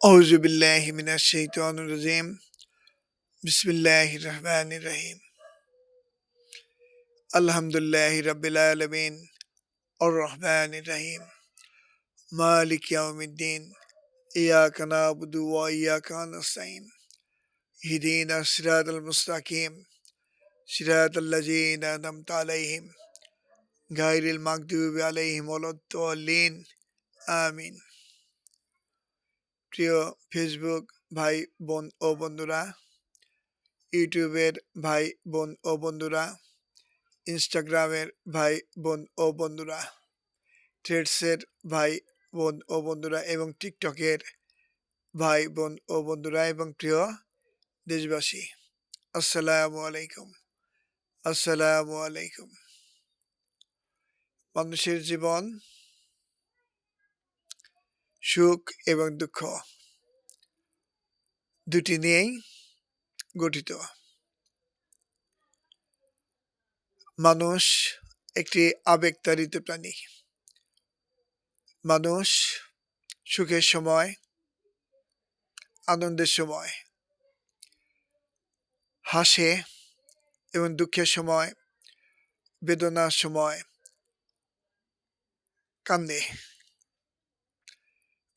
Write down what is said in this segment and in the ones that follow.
أعوذ بالله من الشيطان الرجيم بسم الله الرحمن الرحيم الحمد لله رب العالمين الرحمن الرحيم مالك يوم الدين إياك نعبد وإياك نستعين اهدنا الصراط المستقيم صراط الذين أنعمت عليهم غير المغضوب عليهم ولا الضالين আমিন। প্রিয় ফেসবুক ভাই বোন ও বন্ধুরা, ইউটিউবের ভাই বোন ও বন্ধুরা, ইনস্টাগ্রামের ভাই বোন ও বন্ধুরা, থ্রেডসের ভাই বোন ও বন্ধুরা এবং টিকটকের ভাই বোন ও বন্ধুরা এবং প্রিয় দেশবাসী, আসসালামু আলাইকুম। আসসালামু আলাইকুম। মানুষের জীবন সুখ এবং দুঃখ দুটি নিয়েই গঠিত। মানুষ একটি আবেগতাড়িত প্রাণী। মানুষ সুখের সময়, আনন্দের সময় হাসে এবং দুঃখের সময়, বেদনার সময় কান্দে।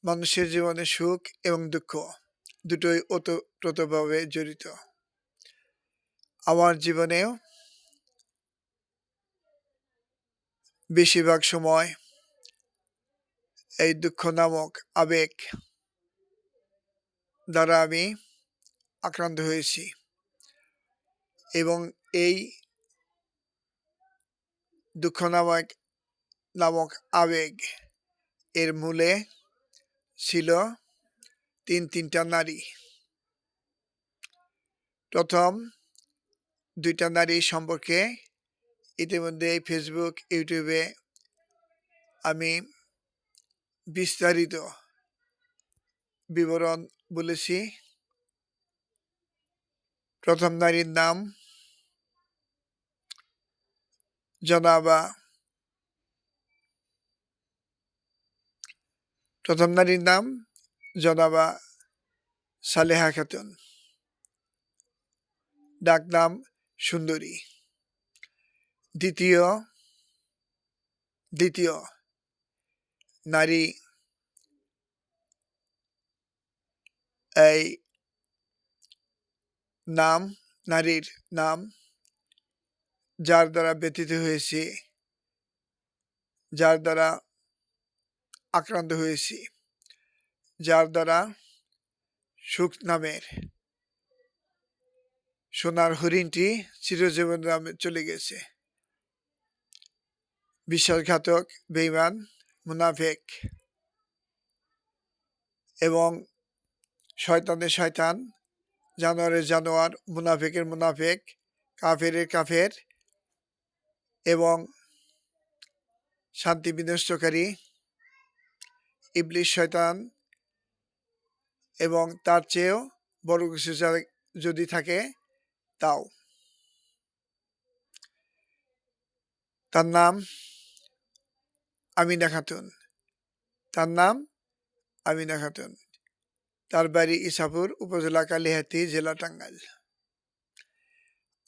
মানুষের জীবনে সুখ এবং দুঃখ দুটোই ওতপ্রোতভাবে জড়িত। আমার জীবনেও বেশিরভাগ সময় এই দুঃখ নামক আবেগ দ্বারা আমি আক্রান্ত হয়েছি এবং এই দুঃখ নামক আবেগ এর মূলে ছিল তিনটা নারী। প্রথম দুইটা নারী সম্পর্কে ইতিমধ্যে ফেসবুক, ইউটিউবে আমি বিস্তারিত বিবরণ বলেছি। প্রথম নারীর নাম জনাবা সালেহা খাতুন, ডাক নাম সুন্দরী। দ্বিতীয় নারী নারীর নাম যার দ্বারা ব্যথিত হয়েছি, যার দ্বারা আক্রান্ত হয়েছি, যার দ্বারা সুখ নামের সোনার হরিণটি চিরজীবন নামে চলে গেছে। বিশ্বাসঘাতক, বেঈমান, মুনাফেক এবং শয়তানের শয়তান, জানোয়ারের জানোয়ার, মুনাফেকের মুনাফেক, কাফেরের কাফের এবং শান্তি বিনষ্টকারী ইবলিস শয়তান এবং তার চেয়েও বড় কিছু যদি থাকে তাও। তার নাম আমিনা খাতুন। তার বাড়ি ইসাপুর, উপজেলা কালিহাতী, জেলা টাঙ্গাইল।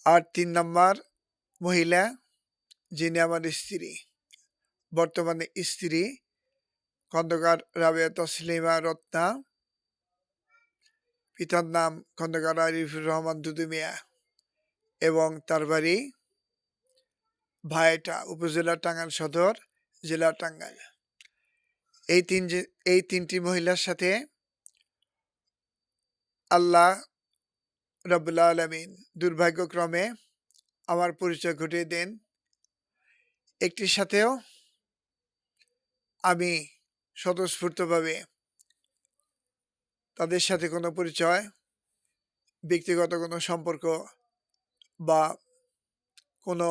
আর ৩ নম্বর মহিলা, যিনি আমার স্ত্রী, বর্তমানে স্ত্রী, খন্দকার রাবেয়া তসলিমা রত্না। পিতার নাম খন্দকার আরিফুর রহমান দুদু মিয়া এবং তার বাড়ি ভাইটা, উপজেলা টাঙ্গাইল সদর, জেলা টাঙ্গাইল। এই তিনটি মহিলার সাথে আল্লাহ রাব্বুল আলামিন দুর্ভাগ্যক্রমে আমার পরিচয় ঘটিয়ে দেন। একটির সাথেও আমি স্বতঃস্ফূর্তভাবে তাদের সাথে কোনো পরিচয়, ব্যক্তিগত কোনো সম্পর্ক বা কোনো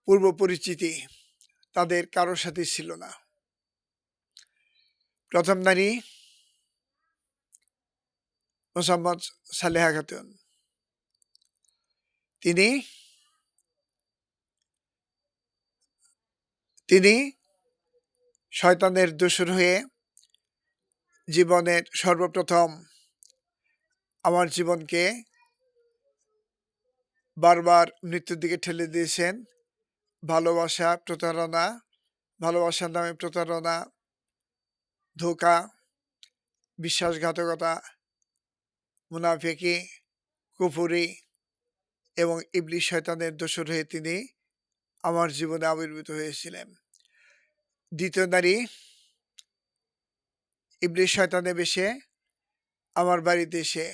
পূর্ব পরিচিতি তাদের কারোর সাথে ছিল না। প্রথম নারী মোসাম্মদ সালেহা খাতুন। তিনি শয়তানের দোসর হয়ে জীবনের সর্বপ্রথম আমার জীবনকে বারবার মৃত্যুর দিকে ঠেলে দিয়েছেন। ভালোবাসার নামে প্রতারণা, ধোঁকা, বিশ্বাসঘাতকতা, মুনাফিকি, কুফরি এবং ইবলিস শয়তানের দোসর হয়ে তিনি আমার জীবনে আবির্ভূত হয়েছিলেন। দ্বিতীয় নারী ইবলিস শয়তানে বেশে আমার বাড়িতে এসে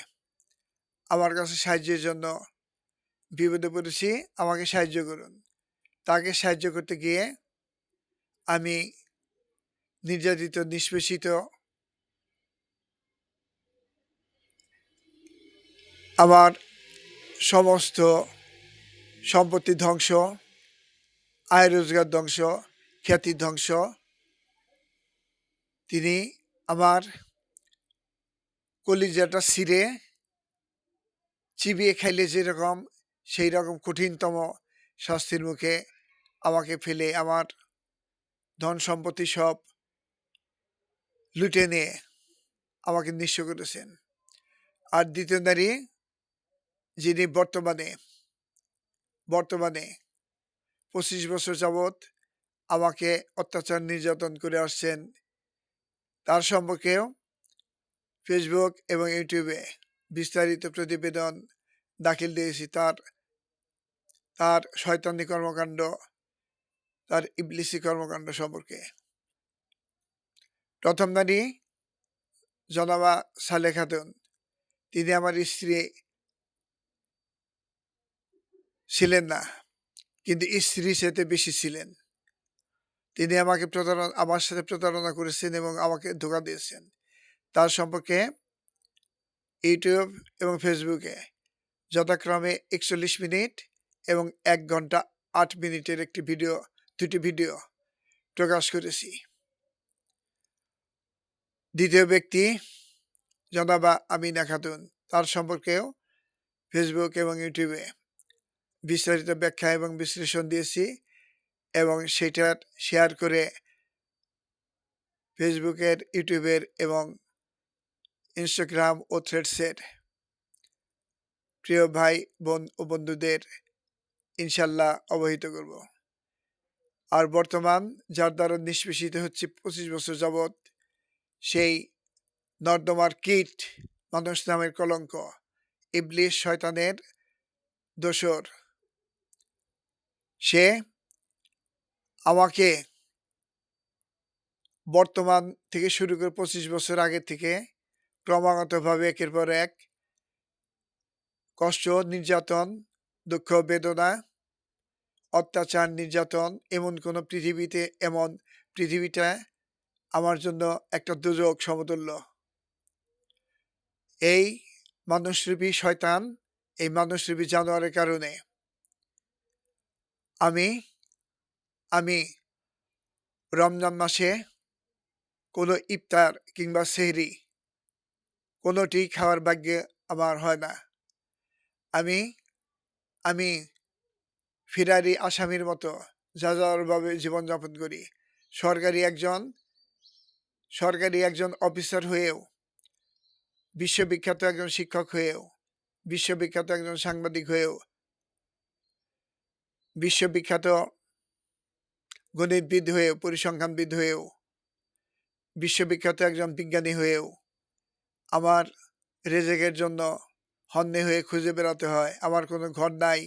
আমার কাছে সাহায্যের জন্য বিপদে পড়েছি, আমাকে সাহায্য করুন। তাকে সাহায্য করতে গিয়ে আমি নির্যাতিত, নিষ্পেষিত, আমার সমস্ত সম্পত্তি ধ্বংস, আয় রোজগার ধ্বংস, খ্যাতি ধ্বংস। তিনি আমার কলিজাটা ছিঁড়ে চিবিয়ে খাইলে যেরকম সেই রকম কঠিনতম শাস্তির মুখে আমাকে ফেলে আমার ধন সম্পত্তি সব লুটে নিয়ে আমাকে নিঃস্ব করেছেন। আর দ্বিতীয় নারী যিনি বর্তমানে 25 বছর যাবৎ আমাকে অত্যাচার নির্যাতন করে আসছেন, তার সম্পর্কেও ফেসবুক এবং ইউটিউবে বিস্তারিত প্রতিবেদন দাখিল দিয়েছি। তার শয়তানি কর্মকাণ্ড, তার ইবলিসি কর্মকাণ্ড সম্পর্কে। প্রথম নারী জনাবা সালে খাতুন, তিনি আমার স্ত্রী ছিলেন না, কিন্তু স্ত্রীর সাথে বেশি ছিলেন। তিনি আমার সাথে প্রতারণা করেছেন এবং আমাকে ধোঁকা দিয়েছেন। তার সম্পর্কে ইউটিউব এবং ফেসবুকে যথাক্রমে 41 মিনিট এবং 1 ঘন্টা 8 মিনিটের দুটি ভিডিও প্রকাশ করেছি। দ্বিতীয় ব্যক্তি জনাবা আমিনা খাতুন, তার সম্পর্কেও ফেসবুক এবং ইউটিউবে বিস্তারিত ব্যাখ্যা এবং বিশ্লেষণ দিয়েছি এবং সেটার শেয়ার করে ফেসবুকের, ইউটিউবের এবং ইনস্টাগ্রাম ও থ্রেডসের প্রিয় ভাই বোন ও বন্ধুদের ইনশাল্লাহ অবহিত করব। আর বর্তমান যার দ্বারা নিষ্পেষিত হচ্ছে 25 বছর যাবৎ, সেই নর্দমার কীট, মানুষ নামের কলঙ্ক, ইবলিস শয়তানের দোসর, সে আমাকে বর্তমান থেকে শুরু করে 25 বছর আগে থেকে ক্রমাগতভাবে একের পর এক কষ্ট, নির্যাতন, দুঃখ, বেদনা, অত্যাচার, নির্যাতন, পৃথিবীটা আমার জন্য একটা দুর্যোগ সমতুল্য। এই মানুষরূপী শয়তান, এই মানুষরূপী জানোয়ারের কারণে আমি রমজান মাসে কোনো ইফতার কিংবা সেহরি কোনোটি খাওয়ার ভাগ্যে আমার হয় না। আমি ফিরারি আসামির মতো যাযাবরভাবে জীবনযাপন করি। সরকারি একজন অফিসার হয়েও, বিশ্ববিখ্যাত একজন শিক্ষক হয়েও, বিশ্ববিখ্যাত একজন সাংবাদিক হয়েও, বিশ্ববিখ্যাত গণিতবিদ হয়েও, পরিসংখ্যানবিদ হয়েও, বিশ্ববিখ্যাত একজন বিজ্ঞানী হয়েও আমার রেজেকের জন্য হন্যে হয়ে খুঁজে বেড়াতে হয়। আমার কোনো ঘর নাই,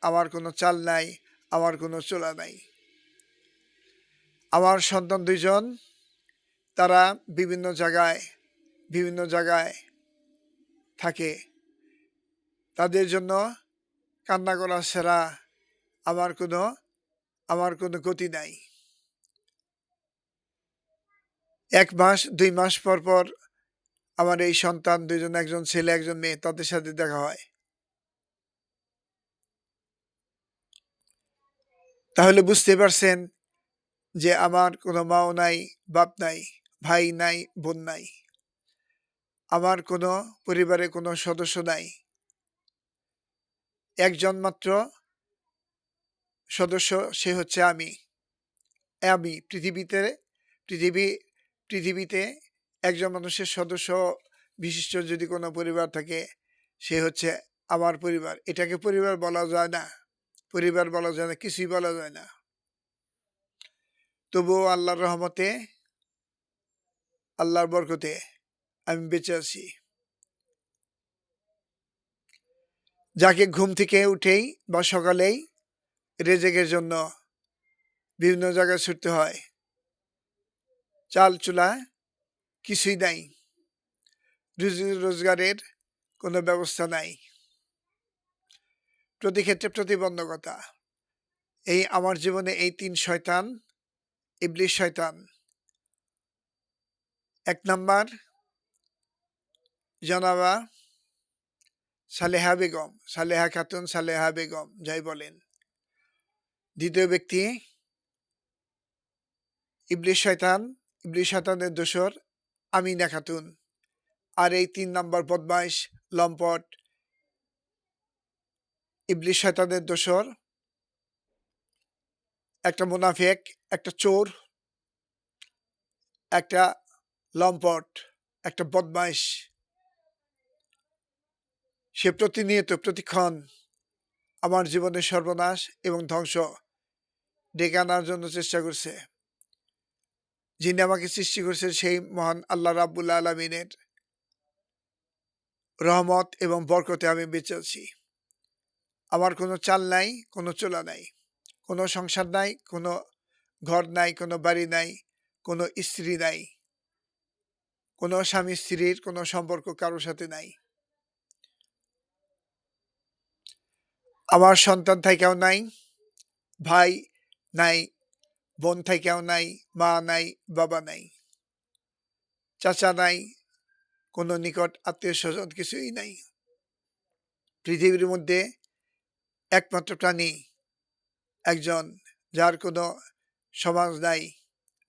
আমার কোনো চাল নাই, আমার কোনো চোলা নাই। আমার সন্তান 2 জন, তারা বিভিন্ন জায়গায় থাকে। তাদের জন্য কান্না করা ছাড়া আমার কোনো গতি নাই। 1 মাস 2 মাস পর পর আমার এই সন্তান 2 জন, একজন ছেলে একজন মেয়ে, তাদের সাথে দেখা হয়। তাহলে বুঝতে পারছেন যে আমার কোনো মাও নাই, বাপ নাই, ভাই নাই, বোন নাই, আমার কোনো পরিবারে কোনো সদস্য নাই। একজন মাত্র সদস্য, সে হচ্ছে আমি। পৃথিবীতে একজন মানুষের সদস্য বিশিষ্ট যদি কোনো পরিবার থাকে, সে হচ্ছে আমার পরিবার। এটাকে পরিবার বলা যায় না। পরিবার বলা যায় না, কিছুই বলা যায় না। তবুও আল্লাহর রহমতে, আল্লাহর বরকতে আমি বেঁচে আছি। যাকে ঘুম থেকে উঠেই বা সকালেই রেজেকের জন্য বিভিন্ন জায়গায় ছুটতে হয়, চাল চুলা কিছুই নাই, রুজি রোজগারের কোনো ব্যবস্থা নাই, প্রতি ক্ষেত্রে প্রতিবন্ধকতা। এই আমার জীবনে এই ৩ শয়তান, ইবলিস শয়তান। ১ নাম্বার জনাবা সালেহা বেগম, সালেহা খাতুন, সালেহা বেগম যাই বলেন। দ্বিতীয় ব্যক্তি ইবলিস শয়তান, ইবলিস শয়তানের দোসর আমিনা খাতুন। আর এই ৩ নাম্বার বদমাইশ, লম্পট, ইবলিস শয়তানের দোসর, একটা মুনাফেক, একটা চোর, একটা লম্পট, একটা বদমাইশ। সে প্রতিনিয়ত প্রতিক্ষণ আমার জীবনের সর্বনাশ এবং ধ্বংস ডেকে আনার জন্য চেষ্টা করছে। যিনি আমাকে সৃষ্টি করেছেন সেই মহান আল্লাহ রাব্বুল আলামিনের রহমত এবং বরকতে আমি বেঁচে আছি। আমার কোনো চাল নাই, কোনো চুলা নাই, কোনো সংসার নাই, কোনো ঘর নাই, কোনো বাড়ি নাই, কোনো স্ত্রী নাই, কোনো স্বামী স্ত্রীর কোনো সম্পর্ক কারোর সাথে নাই। আমার সন্তান থাইকাও নাই, ভাই নাই, বোন থাইকাও নাই, মা নাই, বাবা নাই, চাচা নাই, কোনো নিকট আত্মীয় স্বজন কিছুই নাই। পৃথিবীর মধ্যে একমাত্র প্রাণী একজন, যার কোনো সমাজ নাই,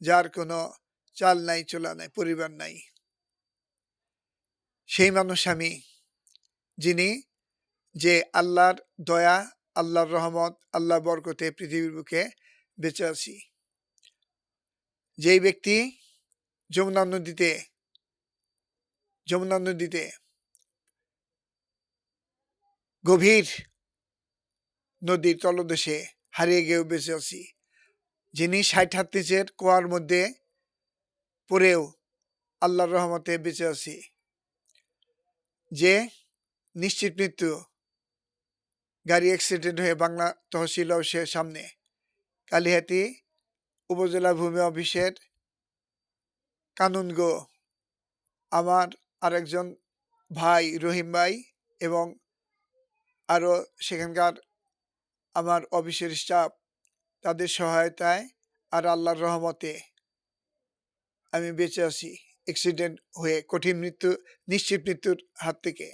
যার কোনো চাল নাই, চুলা নাই, পরিবার নাই। সেই মানুষ আমি, যিনি যে আল্লাহর দয়া, আল্লাহর রহমত, আল্লাহর বরকতে পৃথিবীর বুকে বেঁচে আছি। যেই ব্যক্তি যমুনা নদীতে গভীর নদীর তলদেশে হারিয়ে গিয়েও বেঁচে আছি, যিনি ৬০ হাত নিচের কুয়ার মধ্যে পড়েও আল্লাহর রহমতে বেঁচে আছি, যে নিশ্চিত মৃত্যু, গাড়ি অ্যাক্সিডেন্ট হয়ে বাংলা তহসিল অফিসের সামনে কালিহাতী উপজেলা ভূমি অফিসের কানুনগো আমার আরেকজন ভাই রহিম ভাই এবং আরও সেখানকার আমার অফিসের স্টাফ, তাদের সহায়তায় আর আল্লাহর রহমতে আমি বেঁচে আছি অ্যাক্সিডেন্ট হয়ে, কঠিন মৃত্যু, নিশ্চিত মৃত্যুর হাত থেকে।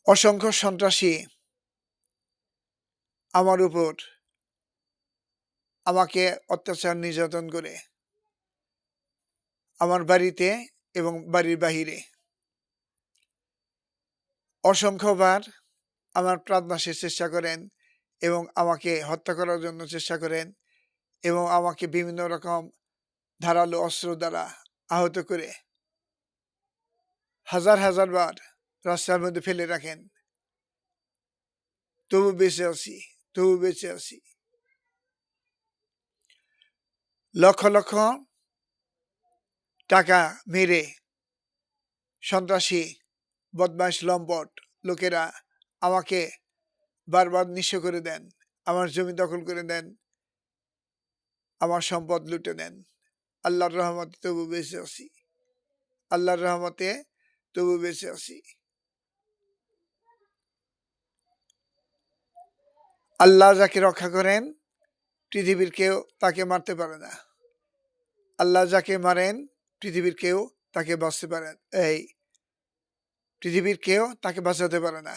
অসংখ্য সন্ত্রাসী আমার উপর আমাকে অত্যাচার নির্যাতন করে, আমার বাড়িতে এবং বাড়ির বাহিরে অসংখ্যবার আমার প্রাণনাশের চেষ্টা করেন এবং আমাকে হত্যা করার জন্য চেষ্টা করেন এবং আমাকে বিভিন্ন রকম ধারালো অস্ত্র দ্বারা আহত করে হাজার হাজার বার রাস্তার মধ্যে ফেলে রাখেন। তবু বেঁচে আছি, তবু বেঁচে আছি। লক্ষ লক্ষ টাকা মেরে সন্ত্রাসী, বদমাইশ, লম্পট লোকেরা আমাকে বারবার নিঃস্ব করে দেন, আমার জমি দখল করে দেন, আমার সম্পদ লুটে নেন। আল্লাহর রহমতে তবু বেঁচে আছি, আল্লাহর রহমতে তবু বেঁচে আছি। আল্লাহ যাকে রক্ষা করেন পৃথিবীর কেউ তাকে মারতে পারে না। আল্লাহ যাকে মারেন পৃথিবীর কেউ তাকে বাঁচতে পারেন, পৃথিবীর কেউ তাকে বাঁচাতে পারে না।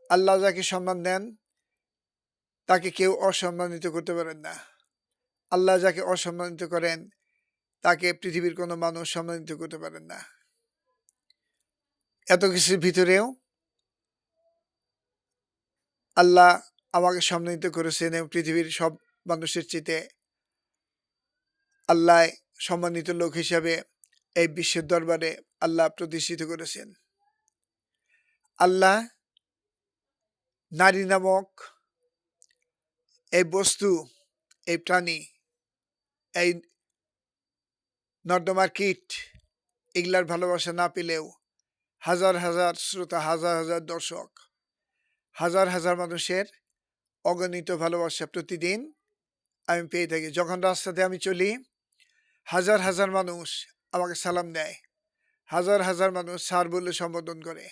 আল্লাহ যাকে সম্মান দেন তাকে কেউ অসম্মানিত করতে পারেন না। আল্লাহ যাকে অসম্মানিত করেন তাকে পৃথিবীর কোনো মানুষ সম্মানিত করতে পারেন না। এত কিছুর ভিতরেও আল্লাহ আমাকে সম্মানিত করেছেন এবং পৃথিবীর সব মানুষের চেয়ে আল্লাহ সম্মানিত লোক হিসাবে এই বিশ্বের দরবারে আল্লাহ প্রতিষ্ঠিত করেছেন। আল্লাহ নারী নামক এই বস্তু, এই প্রাণী, এই নর্দমার কীট, এগুলার ভালোবাসা না পেলেও হাজার হাজার শ্রোতা, হাজার হাজার দর্শক, হাজার হাজার মানুষের অগণিত ভালোবাসা প্রতিদিন আমি পেয়ে থাকি। যখন রাস্তাতে আমি চলি, হাজার হাজার মানুষ আমাকে সালাম দেয়, হাজার হাজার মানুষ স্যার বলে সম্বোধন করে,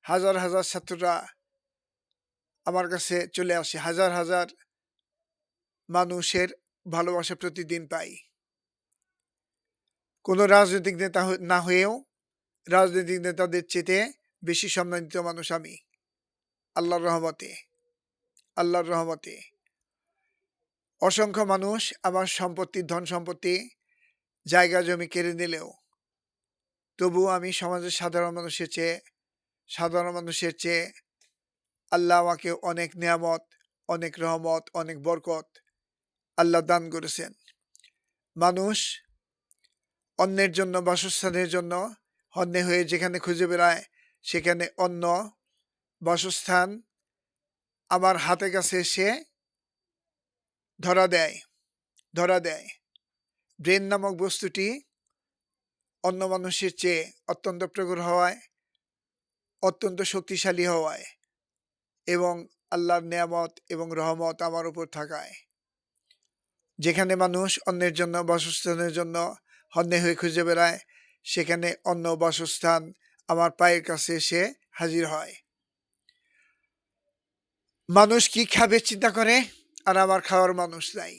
হাজার হাজার ছাত্ররা আমার কাছে চলে আসে, হাজার হাজার মানুষের ভালোবাসা প্রতিদিন পাই। কোনো রাজনৈতিক নেতা না হয়েও রাজনৈতিক নেতাদের চেয়ে বেশি সম্মানিত মানুষ আমি, আল্লাহর রহমতে। আল্লাহর রহমতে অসংখ্য মানুষ আমার সম্পত্তি, ধন সম্পত্তি, জায়গা জমি কেড়ে নিলেও তবুও আমি সমাজের সাধারণ মানুষের চেয়ে আল্লাহ আমাকে অনেক নিয়ামত, অনেক রহমত, অনেক বরকত আল্লাহ দান করেছেন। মানুষ অন্যের জন্য, বাসস্থানের জন্য হন্যে হয়ে যেখানে খুঁজে বেড়ায়, সেখানে অন্য বাসস্থান আমার হাতের কাছে এসে ধরা দেয়। ব্রেন নামক বস্তুটি অন্য মানুষের চেয়ে অত্যন্ত প্রখর হওয়ায়, অত্যন্ত শক্তিশালী হওয়ায় এবং আল্লাহর নিয়ামত এবং রহমত আমার উপর থাকায়, যেখানে মানুষ অন্যের জন্য, বাসস্থানের জন্য হন্যে হয়ে খুঁজে বেড়ায়, সেখানে অন্য বাসস্থান আমার পায়ের কাছে এসে হাজির হয়। মানুষ কি খাবে চিন্তা করে, আর আমার খাওয়ার মানুষ নাই।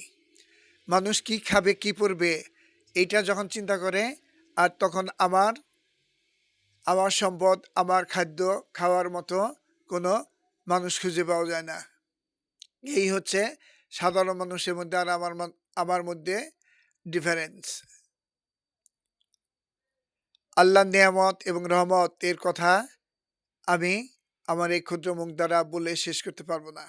মানুষ কি খাবে, কি পরবে, এইটা যখন চিন্তা করে, আর তখন আমার সম্পদ, আমার খাদ্য খাওয়ার মতো কোনো মানুষ খুঁজে পাওয়া যায় না। এই হচ্ছে সাধারণ মানুষের মধ্যে আর আমার মধ্যে ডিফারেন্স। আল্লাহর নিয়ামত এবং রহমত এর কথা আমি আমার এই ক্ষুদ্র মুখ দ্বারা বলে শেষ করতে পারবো না।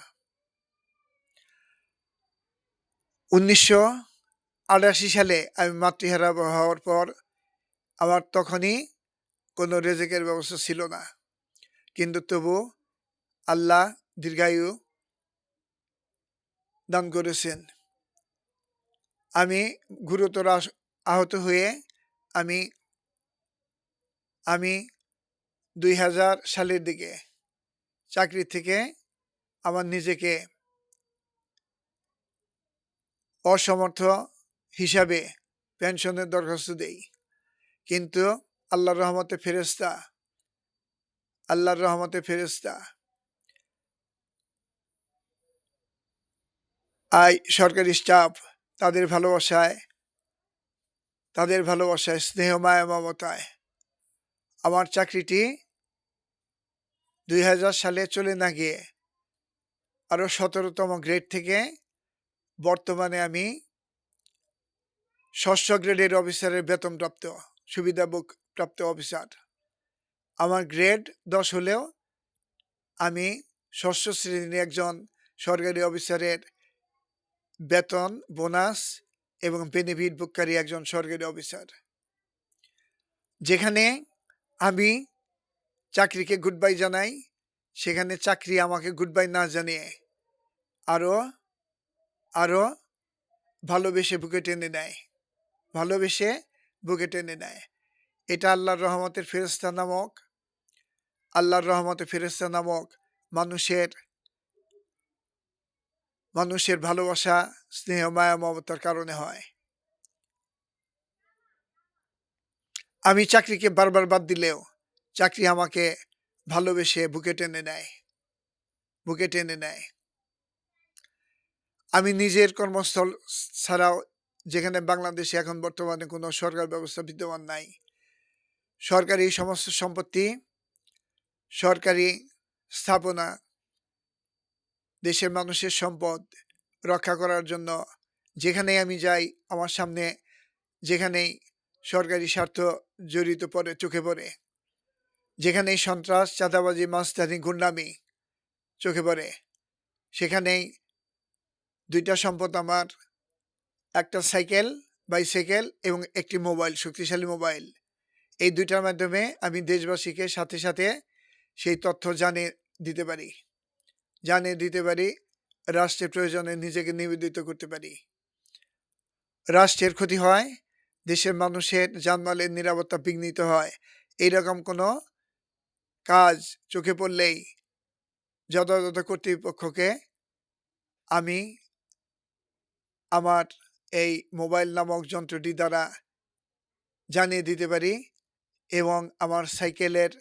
1988 সালে আমি মাতৃহারা হওয়ার পর আমার তখনই কোনো রেজেকের ব্যবস্থা ছিল না, কিন্তু তবু আল্লাহ দীর্ঘায়ু দান করেছেন। আমি গুরুতর আহত হয়ে আমি 2000 সালের দিকে চাকরি থেকে আমার নিজেকে অসমর্থ হিসাবে পেনশনের দরখাস্ত দেই, কিন্তু আল্লাহর রহমতে ফেরেশতা সরকারি স্টাফ তাদের ভালোবাসায় স্নেহ মায়া মমতায় আমার চাকরিটি 2000 সালে চলে না গিয়ে আরো 17তম গ্রেড থেকে বর্তমানে আমি 6ষ্ঠ গ্রেডের অফিসারের বেতনপ্রাপ্ত, সুবিধাভোগ প্রাপ্ত অফিসার। আমার গ্রেড 10 হলেও আমি 6ষ্ঠ শ্রেণীর একজন সরকারি অফিসারের বেতন, বোনাস এবং বেনিফিট ভোগকারী একজন সরকারি অফিসার। যেখানে আমি চাকরিকে গুড বাই জানাই, সেখানে চাকরি আমাকে গুড বাই না জানিয়ে আরো ভালোবেসে বুকে টেনে নেয়। এটা আল্লাহর রহমতের ফেরেশতা নামক মানুষের ভালোবাসা, স্নেহ, মায়া মমতার কারণে হয়। আমি চাকরিকে বারবার বাদ দিলেও চাকরি আমাকে ভালোবেসে বুকে টেনে নেয়। আমি নিজের কর্মস্থল ছাড়াও, যেখানে বাংলাদেশে এখন বর্তমানে কোনো সরকার ব্যবস্থা বিদ্যমান নাই, সরকারি সমস্ত সম্পত্তি, সরকারি স্থাপনা, দেশের মানুষের সম্পদ রক্ষা করার জন্য যেখানেই আমি যাই, আমার সামনে যেখানেই সরকারি স্বার্থ জড়িত চোখে পড়ে, যেখানেই সন্ত্রাস, চাঁদাবাজি, মাস্তানি, গুন্ডামি চোখে পড়ে, সেখানেই দুইটা সম্পদ আমার, একটা সাইকেল, বাইসাইকেল এবং একটি মোবাইল, শক্তিশালী মোবাইল। এই ২ টার মাধ্যমে আমি দেশবাসীকে সাথে, সাথে সেই তথ্য জানিয়ে দিতে পারি। জানিয়ে দিতে পারি, রাষ্ট্রের প্রয়োজনে নিজেকে নিবেদিত করতে পারি। রাষ্ট্রের ক্ষতি হয়, দেশের মানুষের জানমালের নিরাপত্তা বিঘ্নিত হয়। এইরকম কোনো কাজ চোখে পড়লেই যথাযথ কর্তৃপক্ষকে আমি আমার এই মোবাইল নামক যন্ত্রটি দ্বারা জানিয়ে দিতে পারি এবং আমার সাইকেলের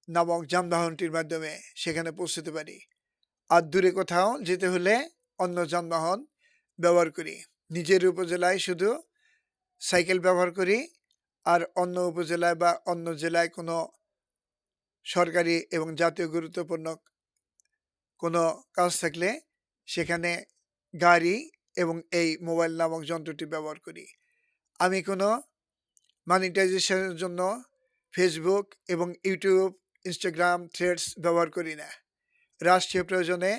নামক যানবাহনটির মাধ্যমে সেখানে পৌঁছতে পারি। আর দূরে কোথাও যেতে হলে অন্য যানবাহন ব্যবহার করি। নিজের উপজেলায় শুধু সাইকেল ব্যবহার করি, আর অন্য উপজেলায় বা অন্য জেলায় কোনো সরকারি এবং জাতীয় গুরুত্বপূর্ণ কোনো কাজ থাকলে সেখানে গাড়ি এবং এই মোবাইল নামক যন্ত্রটি ব্যবহার করি। আমি কোনো মনিটাইজেশনের জন্য ফেসবুক এবং ইউটিউব, ইনস্টাগ্রাম, থ্রেডস ব্যবহার করি না। রাষ্ট্রীয় প্রয়োজনে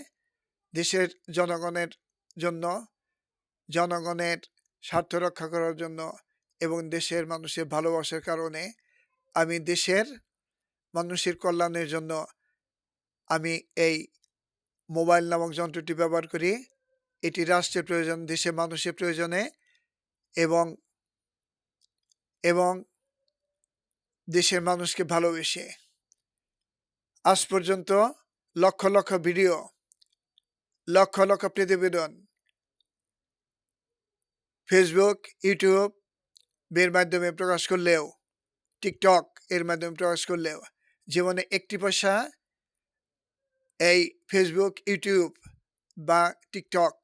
দেশের জনগণের জন্য, জনগণের স্বার্থ রক্ষা করার জন্য এবং দেশের মানুষের ভালোবাসার কারণে আমি দেশের মানুষের কল্যাণের জন্য আমি এই মোবাইল নামক যন্ত্রটি ব্যবহার করি। এটি রাষ্ট্রের প্রয়োজন, দেশের মানুষের প্রয়োজনে এবং এবং দেশের মানুষকে ভালোবেসে। আজ পর্যন্ত লক্ষ লক্ষ ভিডিও, লক্ষ লক্ষ প্রতিবেদন ফেসবুক, ইউটিউব এর মাধ্যমে প্রকাশ করলেও, টিকটক এর মাধ্যমে প্রকাশ করলেও জীবনে একটি পয়সা এই ফেসবুক, ইউটিউব বা টিকটক,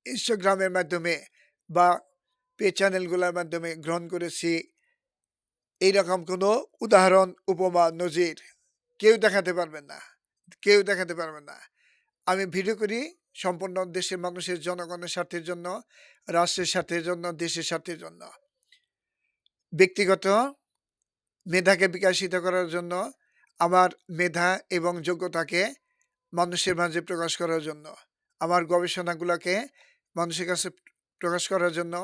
ইনস্টাগ্রামের মাধ্যমে বা পে চ্যানেলগুলোর মাধ্যমে গ্রহণ করেছি, এইরকম কোনো উদাহরণ, উপমা, নজির কেউ দেখাতে পারবেন না। কেউ দেখাতে পারবেন না। আমি ভিডিও করি সম্পূর্ণ দেশের মানুষের, জনগণের স্বার্থের জন্য, রাষ্ট্রের স্বার্থের জন্য, দেশের স্বার্থের জন্য। ব্যক্তিগত মেধাকে বিকশিত করার জন্য, আমার মেধা এবং যোগ্যতাকে মানুষের মাঝে প্রকাশ করার জন্য, আমার গবেষণাগুলোকে মানুষের কাছে প্রকাশ করার জন্য,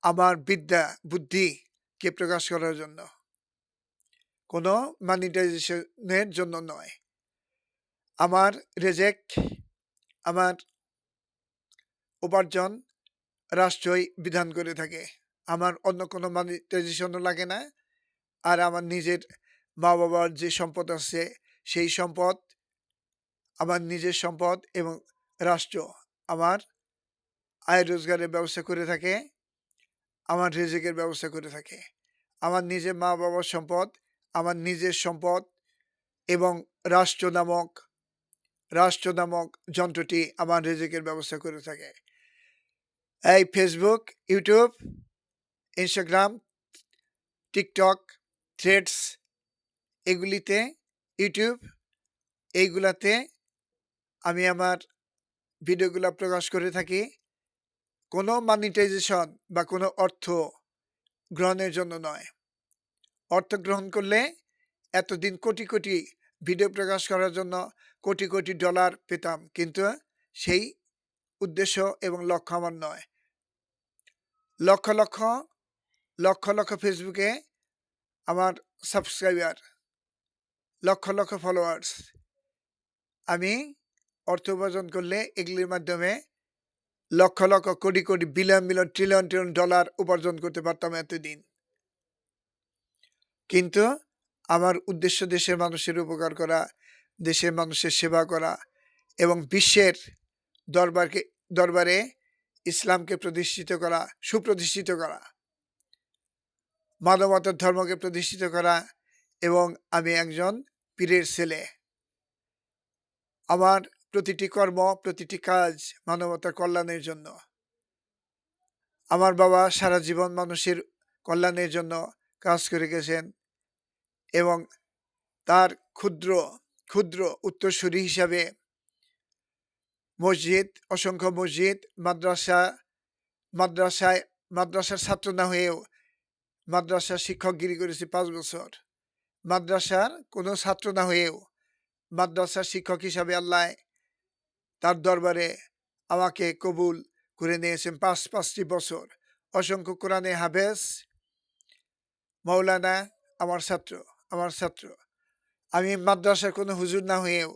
আমার বিদ্যা বুদ্ধিকে প্রকাশ করার জন্য, কোনো মনিটাইজেশনের জন্য নয়। আমার রেজেক, আমার উপার্জন রাষ্ট্রই বিধান করে থাকে। আমার অন্য কোনো মনিটাইজেশনও লাগে না। আর আমার নিজের মা বাবার যে সম্পদ আছে সেই সম্পদ আমার নিজের সম্পদ এবং রাষ্ট্র আমার আয় রোজগারের ব্যবস্থা করে থাকে, আমার রিজিকের ব্যবস্থা করে থাকে। আমার নিজের মা বাবার সম্পদ, আমার নিজের সম্পদ এবং রাষ্ট্র নামক যন্ত্রটি আমার রিজিকের ব্যবস্থা করে থাকে। এই Facebook, YouTube, Instagram, TikTok, threads এগুলিতে, ইউটিউব এইগুলাতে আমি আমার ভিডিওগুলো প্রকাশ করে থাকি কোনো মনিটাইজেশন বা কোনো অর্থ গ্রহণের জন্য নয়। অর্থ গ্রহণ করলে এতদিন কোটি কোটি ভিডিও প্রকাশ করার জন্য কোটি কোটি ডলার পেতাম, কিন্তু সেই উদ্দেশ্য এবং লক্ষ্য আমার নয়। লক্ষ লক্ষ লক্ষ লক্ষ ফেসবুকে আমার সাবস্ক্রাইবার, লক্ষ লক্ষ ফলোয়ার্স। আমি অর্থ উপার্জন করলে এগুলির মাধ্যমে lakh lakh crore crore billion billion trillion trillion dollar উপার্জন করতে পারতাম এতদিন। কিন্তু আমার উদ্দেশ্য দেশের মানুষের উপকার করা, দেশের মানুষের সেবা করা এবং বিশ্বের দরবারে ইসলামকে প্রতিষ্ঠিত করা, সুপ্রতিষ্ঠিত করা, মানবতার ধর্মকে প্রতিষ্ঠিত করা এবং আমি একজন পীরের ছেলে। আমার প্রতিটি কর্ম, প্রতিটি কাজ মানবতার কল্যাণের জন্য। আমার বাবা সারা জীবন মানুষের কল্যাণের জন্য কাজ করে গেছেন এবং তার ক্ষুদ্র ক্ষুদ্র উত্তরসূরি হিসাবে মসজিদ, অসংখ্য মসজিদ, মাদ্রাসার ছাত্র না হয়েও মাদ্রাসার শিক্ষকগিরি করেছি 5 বছর। মাদ্রাসার কোনো ছাত্র না হয়েও মাদ্রাসার শিক্ষক হিসাবে আল্লাহ তার দরবারে আমাকে কবুল করে নিয়েছেন ৫টি বছর। অসংখ্য কোরআনে হাফেজ, মাওলানা আমার ছাত্র, আমার ছাত্র। আমি মাদ্রাসার কোনো হুজুর না হয়েও,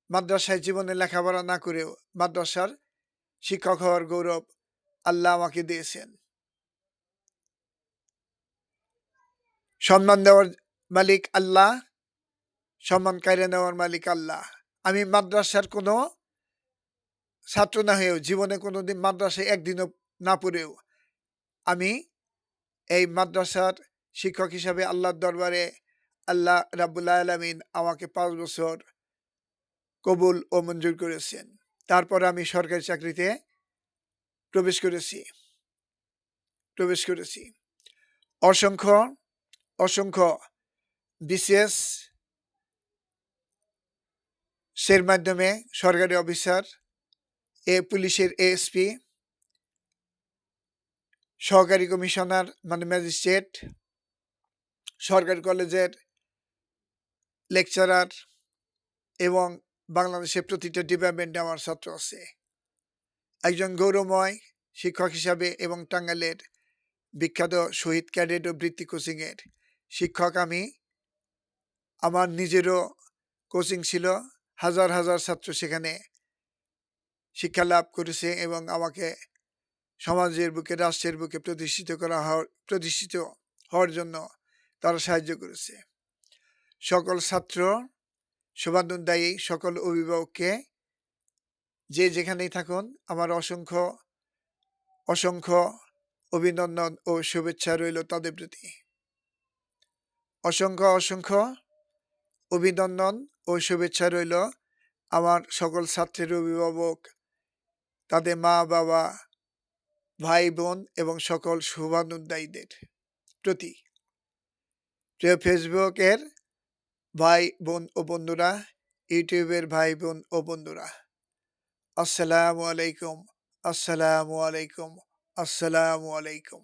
মাদ্রাসায় জীবনে লেখাপড়া না করেও মাদ্রাসার শিক্ষক হওয়ার গৌরব আল্লাহ আমাকে দিয়েছেন। সম্মান দেওয়ার মালিক আল্লাহ, সম্মান কাইরে নেওয়ার মালিক আল্লাহ। আমি মাদ্রাসার কোনো ছাত্র না হয়েও, জীবনে কোনোদিন মাদ্রাসায় একদিনও না পড়েও আমি এই মাদ্রাসার শিক্ষক হিসাবে আল্লাহর দরবারে আল্লাহ রাব্বুল আলামিন আমাকে ৫ বছর কবুল ও মঞ্জুর করেছেন। তারপর আমি সরকারি চাকরিতে প্রবেশ করেছি প্রবেশ করেছি। অসংখ্য, অসংখ্য বিসিএস এর মাধ্যমে সরকারি অফিসার, পুলিশের এএসপি, সহকারী কমিশনার মানে ম্যাজিস্ট্রেট, সরকারি কলেজের লেকচারার এবং বাংলাদেশের প্রতিটা ডিপার্টমেন্টে আমার ছাত্র আছে। একজন গৌরবময় শিক্ষক হিসাবে এবং টাঙ্গাইলের বিখ্যাত শহীদ ক্যাডেট ও বৃত্তি কোচিংয়ের শিক্ষক আমি। আমার নিজেরও কোচিং ছিল, হাজার হাজার ছাত্র সেখানে শিক্ষা লাভ করেছে এবং আমাকে সমাজের বুকে, রাষ্ট্রের বুকে প্রতিষ্ঠিত হওয়ার জন্য তারা সাহায্য করেছে। সকল ছাত্র শুভানুধ্যায়ী সকল অভিভাবককে, যে যেখানেই থাকুন, আমার অসংখ্য অসংখ্য অভিনন্দন ও শুভেচ্ছা রইল তাদের প্রতি। অসংখ্য অসংখ্য অভিনন্দন ও শুভেচ্ছা রইল আমার সকল ছাত্রের অভিভাবক, তাদের মা বাবা, ভাই বোন এবং সকল শুভানুধ্যায়ীদের প্রতি। প্রিয় ফেসবুকের ভাই বোন ও বন্ধুরা, ইউটিউবের ভাই বোন ও বন্ধুরা, আসসালামু আলাইকুম, আসসালামু আলাইকুম, আসসালামু আলাইকুম।